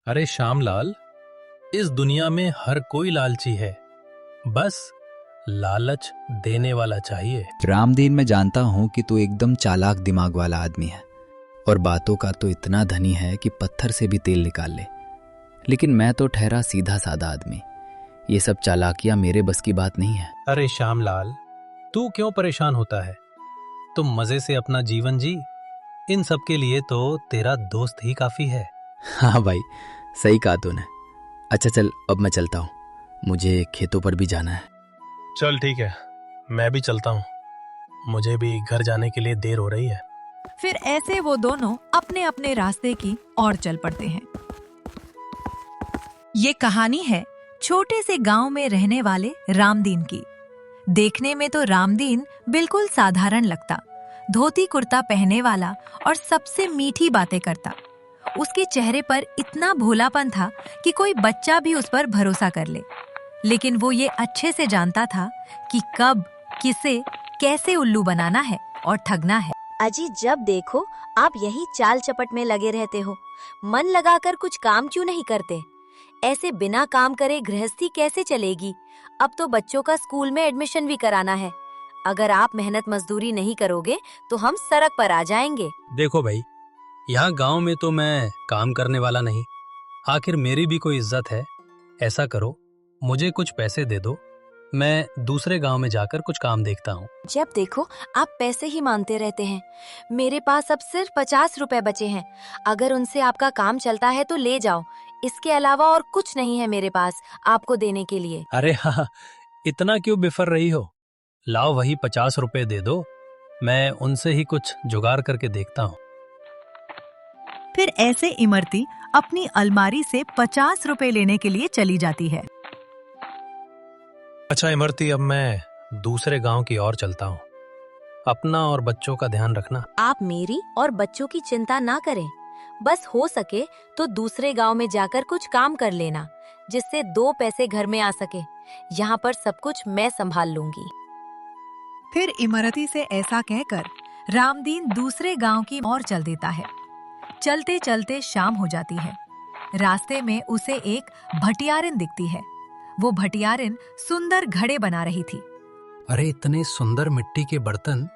अरे श्यामलाल, इस दुनिया में हर कोई लालची है। बस लालच देने वाला चाहिए। रामदीन, मैं जानता हूँ कि तू एकदम चालाक दिमाग वाला आदमी है और बातों का तो इतना धनी है कि पत्थर से भी तेल निकाल ले। लेकिन मैं तो ठहरा सीधा साधा आदमी। ये सब चालाकियां मेरे बस की बात नहीं है। अरे श्यामलाल, तू क्यों परेशान होता है? तुम मजे से अपना जीवन जी। इन सब के लिए तो तेरा दोस्त ही काफी है। हाँ भाई, सही कहा तूने। अच्छा चल, अब मैं चलता हूँ, मुझे खेतों पर भी जाना है। चल ठीक है, मैं भी चलता हूँ। मुझे भी घर जाने के लिए देर हो रही है। फिर ऐसे वो दोनों अपने अपने रास्ते की ओर चल पड़ते हैं। ये कहानी है छोटे से गांव में रहने वाले रामदीन की। देखने में तो रामदीन बिल्कुल साधारण लगता, धोती कुर्ता पहने वाला और सबसे मीठी बातें करता। उसके चेहरे पर इतना भोलापन था कि कोई बच्चा भी उस पर भरोसा कर ले। लेकिन वो ये अच्छे से जानता था कि कब, किसे, कैसे उल्लू बनाना है और ठगना है। अजी, जब देखो आप यही चाल चपट में लगे रहते हो। मन लगाकर कुछ काम क्यों नहीं करते? ऐसे बिना काम करे गृहस्थी कैसे चलेगी? अब तो बच्चों का स्कूल में एडमिशन भी कराना है। अगर आप मेहनत मजदूरी नहीं करोगे तो हम सड़क पर आ जाएंगे। देखो भाई, यहाँ गांव में तो मैं काम करने वाला नहीं। आखिर मेरी भी कोई इज्जत है। ऐसा करो, मुझे कुछ पैसे दे दो, मैं दूसरे गांव में जाकर कुछ काम देखता हूँ। जब देखो आप पैसे ही मांगते रहते हैं। मेरे पास अब सिर्फ 50 रुपए बचे हैं। अगर उनसे आपका काम चलता है तो ले जाओ। इसके अलावा और कुछ नहीं है मेरे पास आपको देने के लिए। अरे हाँ, इतना क्यों बिफर रही हो? लाओ, वही 50 रुपए दे दो, मैं उनसे ही कुछ जुगाड़ करके देखता हूँ। फिर ऐसे इमरती अपनी अलमारी से 50 रुपए लेने के लिए चली जाती है। अच्छा इमरती, अब मैं दूसरे गांव की ओर चलता हूँ। अपना और बच्चों का ध्यान रखना। आप मेरी और बच्चों की चिंता ना करें। बस हो सके तो दूसरे गांव में जाकर कुछ काम कर लेना, जिससे 2 पैसे घर में आ सके। यहाँ पर सब कुछ मैं संभाल लूंगी। फिर इमरती से ऐसा कहकर रामदीन दूसरे गांव की ओर चल देता है। चलते चलते शाम हो जाती है। रास्ते में उसे एक भटियारिन दिखती है। वो भटियारिन सुंदर घड़े बना रही थी। अरे इतने सुंदर मिट्टी के बर्तन,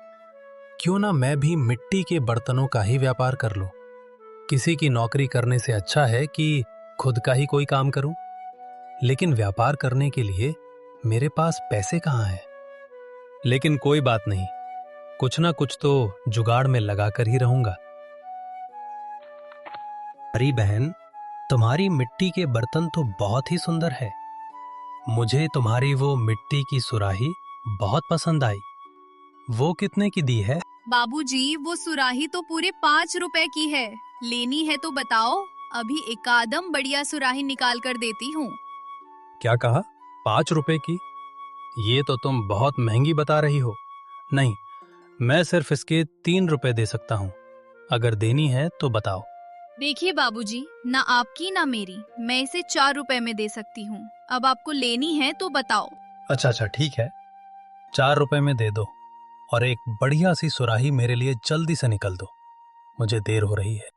क्यों ना मैं भी मिट्टी के बर्तनों का ही व्यापार कर लूं। किसी की नौकरी करने से अच्छा है कि खुद का ही कोई काम करूं। लेकिन व्यापार करने के लिए मेरे पास पैसे कहाँ हैं? लेकिन कोई बात नहीं, कुछ ना कुछ तो जुगाड़ में लगाकर ही रहूंगा। अरे बहन, तुम्हारी मिट्टी के बर्तन तो बहुत ही सुंदर है। मुझे तुम्हारी वो मिट्टी की सुराही बहुत पसंद आई। वो कितने की दी है? बाबूजी, वो सुराही तो पूरे 5 रुपए की है। लेनी है तो बताओ, अभी एकादम बढ़िया सुराही निकाल कर देती हूँ। क्या कहा? 5 रुपए की? ये तो तुम बहुत महंगी बता रही हो। नहीं, मैं सिर्फ इसके 3 रुपए दे सकता हूँ। अगर देनी है तो बताओ। देखिए बाबूजी, ना आपकी ना मेरी, मैं इसे 4 रुपए में दे सकती हूँ। अब आपको लेनी है तो बताओ। अच्छा ठीक है, 4 रुपए में दे दो और एक बढ़िया सी सुराही मेरे लिए जल्दी से निकल दो, मुझे देर हो रही है।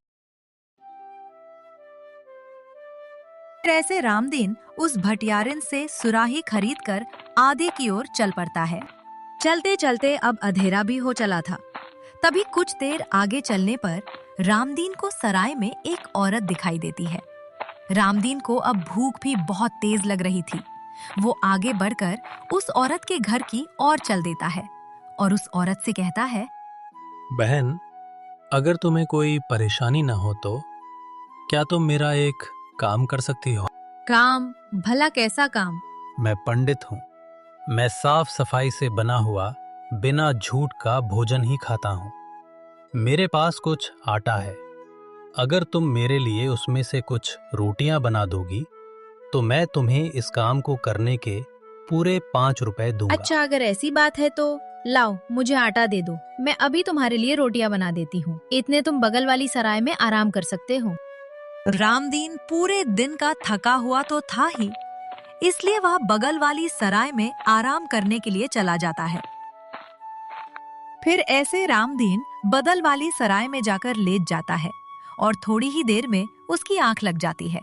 फिर ऐसे रामदीन उस भटियारिन से सुराही खरीदकर आगे की ओर चल पड़ता है। चलते चलते अब अंधेरा भी हो चला था। तभी कुछ देर आगे चलने पर रामदीन को सराय में एक औरत दिखाई देती है। रामदीन को अब भूख भी बहुत तेज लग रही थी। वो आगे बढ़कर उस औरत के घर की ओर चल देता है और उस औरत से कहता है, बहन, अगर तुम्हें कोई परेशानी ना हो तो क्या तुम मेरा एक काम कर सकती हो? काम? भला कैसा काम? मैं पंडित हूँ। मैं साफ सफाई से बना हुआ बिना झूठ का भोजन ही खाता हूँ। मेरे पास कुछ आटा है। अगर तुम मेरे लिए उसमें से कुछ रोटियां बना दोगी तो मैं तुम्हें इस काम को करने के पूरे 5 रुपए दूंगा। अच्छा, अगर ऐसी बात है तो लाओ, मुझे आटा दे दो, मैं अभी तुम्हारे लिए रोटियां बना देती हूँ। इतने तुम बगल वाली सराय में आराम कर सकते हो। रामदीन पूरे दिन का थका हुआ तो था ही, इसलिए वह बगल वाली सराय में आराम करने के लिए चला जाता है। फिर ऐसे रामदीन बगल वाली सराय में जाकर लेट जाता है और थोड़ी ही देर में उसकी आंख लग जाती है।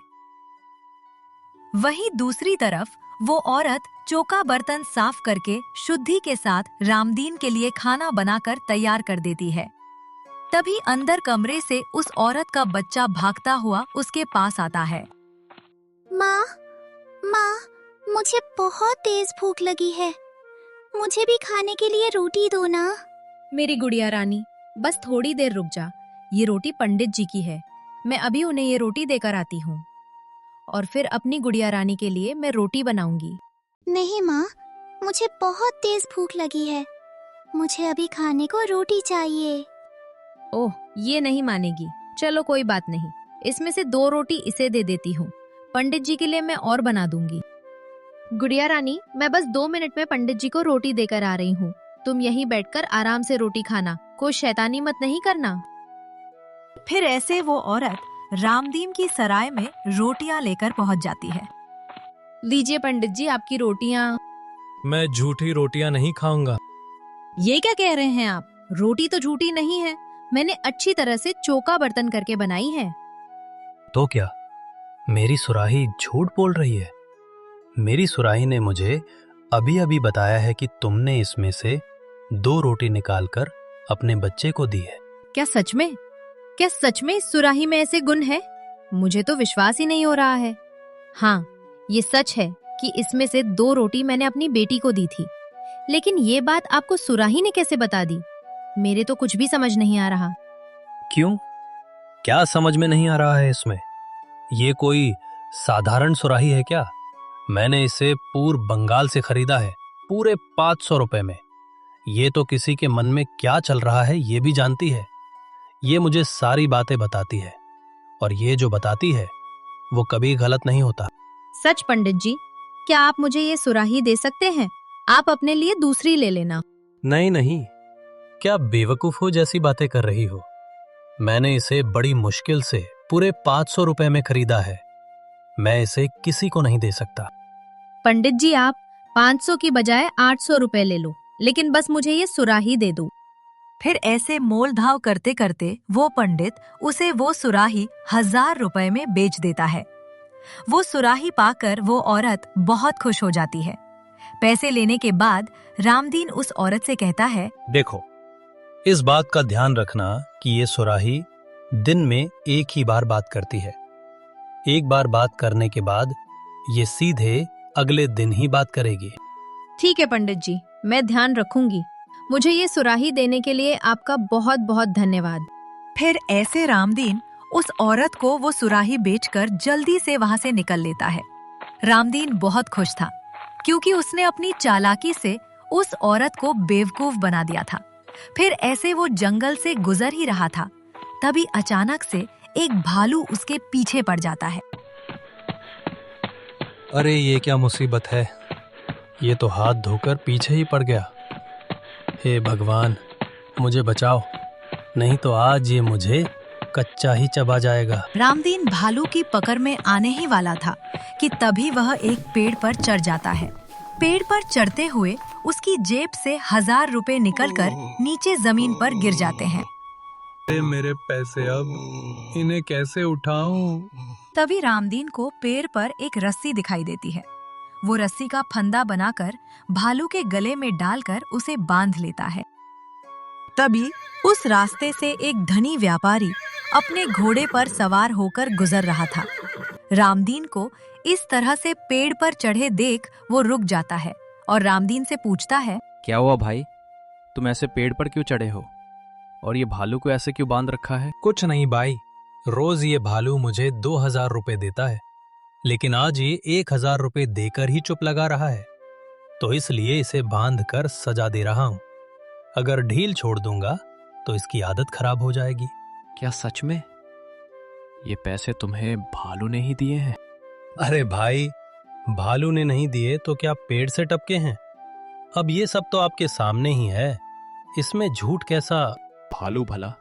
वहीं दूसरी तरफ वो औरत चौका बर्तन साफ करके शुद्धि के साथ रामदीन के लिए खाना बनाकर तैयार कर देती है। तभी अंदर कमरे से उस औरत का बच्चा भागता हुआ उसके पास आता है। माँ, माँ, मुझे बहुत तेज भूख लगी है। मुझे भी खाने के लिए रोटी दो ना। मेरी गुड़िया रानी, बस थोड़ी देर रुक जा। ये रोटी पंडित जी की है, मैं अभी उन्हें ये रोटी देकर आती हूँ और फिर अपनी गुड़िया रानी के लिए मैं रोटी बनाऊंगी। नहीं माँ, मुझे बहुत तेज भूख लगी है। मुझे अभी खाने को रोटी चाहिए। ओह, ये नहीं मानेगी। चलो कोई बात नहीं, इसमें से 2 रोटी इसे दे देती हूँ। पंडित जी के लिए मैं और बना दूंगी। गुड़िया रानी, मैं बस 2 मिनट में पंडित जी को रोटी देकर आ रही हूँ। तुम यहीं बैठकर आराम से रोटी खाना, कोई शैतानी मत नहीं करना। फिर ऐसे वो औरत रामदीन की सराय में रोटियां लेकर पहुंच जाती है। लीजिए पंडित जी आपकी रोटियां। मैं झूठी रोटियां नहीं खाऊंगा। ये क्या कह रहे हैं आप? रोटी तो झूठी नहीं है, मैंने अच्छी तरह से चौका बर्तन करके बनाई है। तो क्या मेरी सुराही झूठ बोल रही है? मेरी सुराही ने मुझे अभी अभी बताया है कि तुमने इसमें से 2 रोटी निकालकर अपने बच्चे को दी है। क्या सच में? क्या सच में इस सुराही में ऐसे गुण है? मुझे तो विश्वास ही नहीं हो रहा है। हाँ, ये सच है कि इसमें से 2 रोटी मैंने अपनी बेटी को दी थी, लेकिन ये बात आपको सुराही ने कैसे बता दी? मेरे तो कुछ भी समझ नहीं आ रहा। क्यों? क्या समझ में नहीं आ रहा है इसमें? ये कोई साधारण सुराही है क्या? मैंने इसे पूर्व बंगाल से खरीदा है, पूरे 500 रुपए में। ये तो किसी के मन में क्या चल रहा है ये भी जानती है। ये मुझे सारी बातें बताती है, और ये जो बताती है वो कभी गलत नहीं होता। सच पंडित जी, क्या आप मुझे ये सुराही दे सकते हैं? आप अपने लिए दूसरी ले लेना। नहीं नहीं, क्या बेवकूफों जैसी बातें कर रही हो? मैंने इसे बड़ी मुश्किल से पूरे 500 रुपए में खरीदा है। मैं इसे किसी को नहीं दे सकता। पंडित जी, आप 500 की बजाय 800 रुपए ले लो, लेकिन बस मुझे ये सुराही दे दो। फिर ऐसे मोल भाव करते करते वो पंडित उसे वो सुराही 1000 रुपए में बेच देता है। वो सुराही पाकर वो औरत बहुत खुश हो जाती है। पैसे लेने के बाद रामदीन उस औरत से कहता है, देखो, इस बात का ध्यान रखना कि ये सुराही दिन में एक ही बार बात करती है। एक बार बात करने के बाद ये सीधे अगले दिन ही बात करेगी। ठीक है पंडित जी, मैं ध्यान रखूंगी। मुझे ये सुराही देने के लिए आपका बहुत बहुत धन्यवाद। फिर ऐसे रामदीन उस औरत को वो सुराही बेचकर जल्दी से वहां से निकल लेता है। रामदीन बहुत खुश था, क्योंकि उसने अपनी चालाकी से उस औरत को बेवकूफ बना दिया था। फिर ऐसे वो जंगल से गुजर ही रहा था, तभी अचानक से एक भालू उसके पीछे पड़ जाता है। अरे ये क्या मुसीबत है? ये तो हाथ धोकर पीछे ही पड़ गया। हे भगवान, मुझे बचाओ, नहीं तो आज ये मुझे कच्चा ही चबा जाएगा। रामदीन भालू की पकड़ में आने ही वाला था कि तभी वह एक पेड़ पर चढ़ जाता है। पेड़ पर चढ़ते हुए उसकी जेब से 1000 रुपए निकलकर नीचे जमीन पर गिर जाते हैं। मेरे पैसे अब इन्हें कैसे उठाऊं? तभी रामदीन को पेड़ पर एक रस्सी दिखाई देती है। वो रस्सी का फंदा बनाकर भालू के गले में डालकर उसे बांध लेता है। तभी उस रास्ते से एक धनी व्यापारी अपने घोड़े पर सवार होकर गुजर रहा था। रामदीन को इस तरह से पेड़ पर चढ़े देख वो रुक जाता है और रामदीन से पूछता है, क्या हुआ भाई, तुम ऐसे पेड़ पर क्यों चढ़े हो और ये भालू को ऐसे क्यों बांध रखा है? कुछ नहीं भाई, रोज ये भालू मुझे 2000 रुपए देता है, लेकिन आज ये 1000 रुपए देकर ही चुप लगा रहा है, तो इसलिए इसे बांध कर सजा दे रहा हूं। अगर ढील छोड़ दूंगा तो इसकी आदत खराब हो जाएगी। क्या सच में? ये पैसे तुम्हें भालू ने ही दिए हैं? अरे भाई, भालू ने नहीं दिए तो क्या पेड़ से टपके हैं? अब ये सब तो आपके सामने ही है, इसमें झूठ कैसा? भालू भला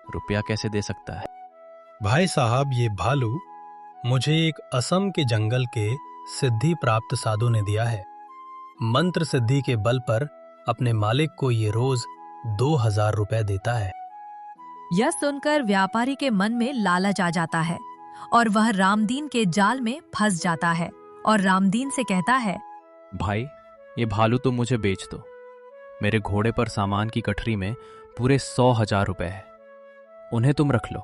रुपया कैसे दे सकता है? भाई साहब, ये भालू मुझे एक असम के जंगल के सिद्धि प्राप्त साधु ने दिया है। मंत्र सिद्धि के बल पर अपने मालिक को ये रोज 2000 रुपए देता है। यह सुनकर व्यापारी के मन में लालच आ जाता है और वह रामदीन के जाल में फंस जाता है और रामदीन से कहता है, भाई, ये भालू तुम मुझे बेच दो। मेरे घोड़े पर सामान की गठरी में पूरे 100,000 रुपए है। उन्हें तुम रख लो।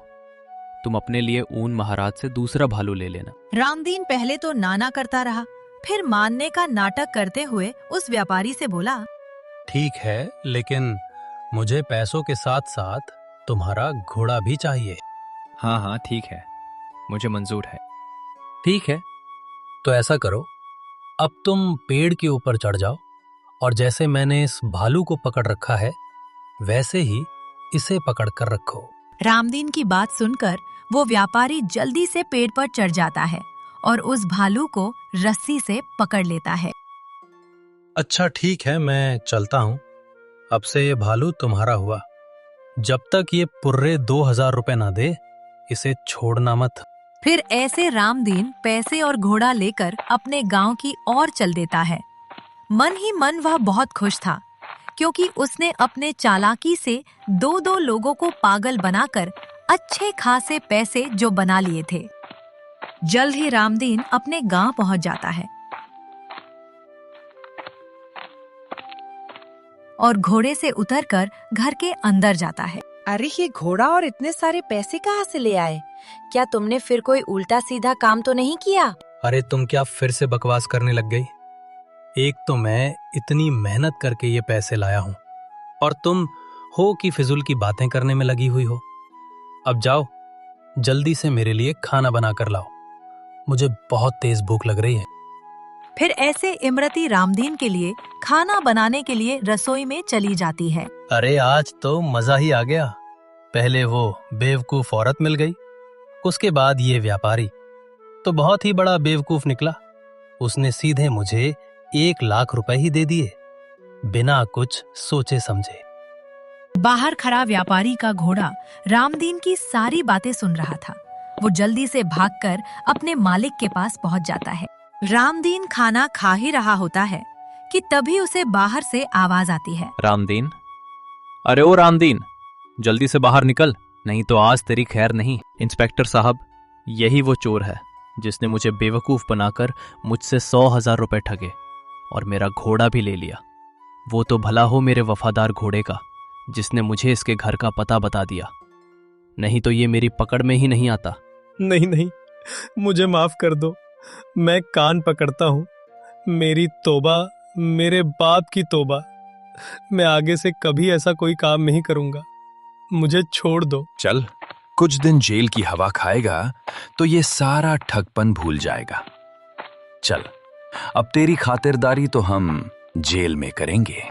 तुम अपने लिए ऊन महाराज से दूसरा भालू ले लेना। रामदीन पहले तो नाना करता रहा, फिर मानने का नाटक करते हुए उस व्यापारी से बोला, ठीक है, लेकिन मुझे पैसों के साथ साथ तुम्हारा घोड़ा भी चाहिए। हाँ हाँ ठीक है, मुझे मंजूर है। ठीक है, तो ऐसा करो, अब तुम पेड़ के ऊपर चढ़ जाओ और जैसे मैंने इस भालू को पकड़ रखा है वैसे ही इसे पकड़ कर रखो। रामदीन की बात सुनकर वो व्यापारी जल्दी से पेड़ पर चढ़ जाता है और उस भालू को रस्सी से पकड़ लेता है। अच्छा ठीक है, मैं चलता हूँ। अब से ये भालू तुम्हारा हुआ। जब तक ये पुर्रे 2,000 रुपए ना दे, इसे छोड़ना मत। फिर ऐसे रामदीन पैसे और घोड़ा लेकर अपने गांव की ओर चल देता है। मन ही मन वह बहुत खुश था, क्योंकि उसने अपने चालाकी से 2-2 लोगों को पागल बनाकर अच्छे खासे पैसे जो बना लिए थे। जल्द ही रामदीन अपने गांव पहुंच जाता है और घोड़े से उतरकर घर के अंदर जाता है। अरे ये घोड़ा और इतने सारे पैसे कहाँ से ले आए? क्या तुमने फिर कोई उल्टा सीधा काम तो नहीं किया? अरे तुम क्या फिर से बकवास करने लग गई? एक तो मैं इतनी मेहनत करके ये पैसे लाया हूँ और तुम हो कि फिजूल की बातें करने में लगी हुई हो। अब जाओ, जल्दी से मेरे लिए खाना बना कर लाओ। मुझे बहुत तेज भूख लग रही है। फिर ऐसे इमरती रामदीन के लिए खाना बनाने के लिए रसोई में चली जाती है। अरे आज तो मजा ही आ गया। पहले वो बेवकूफ औरत मिल गई, उसके बाद ये व्यापारी तो बहुत ही बड़ा बेवकूफ निकला। उसने सीधे मुझे 1,00,000 रुपए ही दे दिए, बिना कुछ सोचे समझे। बाहर खड़ा व्यापारी का घोड़ा रामदीन की सारी बातें सुन रहा था। वो जल्दी से भागकर अपने मालिक के पास पहुंच जाता है। रामदीन खाना खा ही रहा होता है कि तभी उसे बाहर से आवाज आती है। रामदीन, अरे ओ रामदीन, जल्दी से बाहर निकल, नहीं तो आज तेरी खैर नहीं। इंस्पेक्टर साहब, यही वो चोर है जिसने मुझे बेवकूफ बनाकर मुझसे 100,000 रुपए ठगे और मेरा घोड़ा भी ले लिया। वो तो भला हो मेरे वफादार घोड़े का, जिसने मुझे इसके घर का पता बता दिया, नहीं तो ये मेरी पकड़ में ही नहीं आता। नहीं नहीं, मुझे माफ कर दो, मैं कान पकड़ता हूँ। मेरी तौबा, मेरे बाप की तौबा। मैं आगे से कभी ऐसा कोई काम नहीं करूंगा। मुझे छोड़ दो। चल, कुछ दिन जेल की हवा खाएगा तो ये सारा ठगपन भूल जाएगा। चल, अब तेरी खातिरदारी तो हम जेल में करेंगे।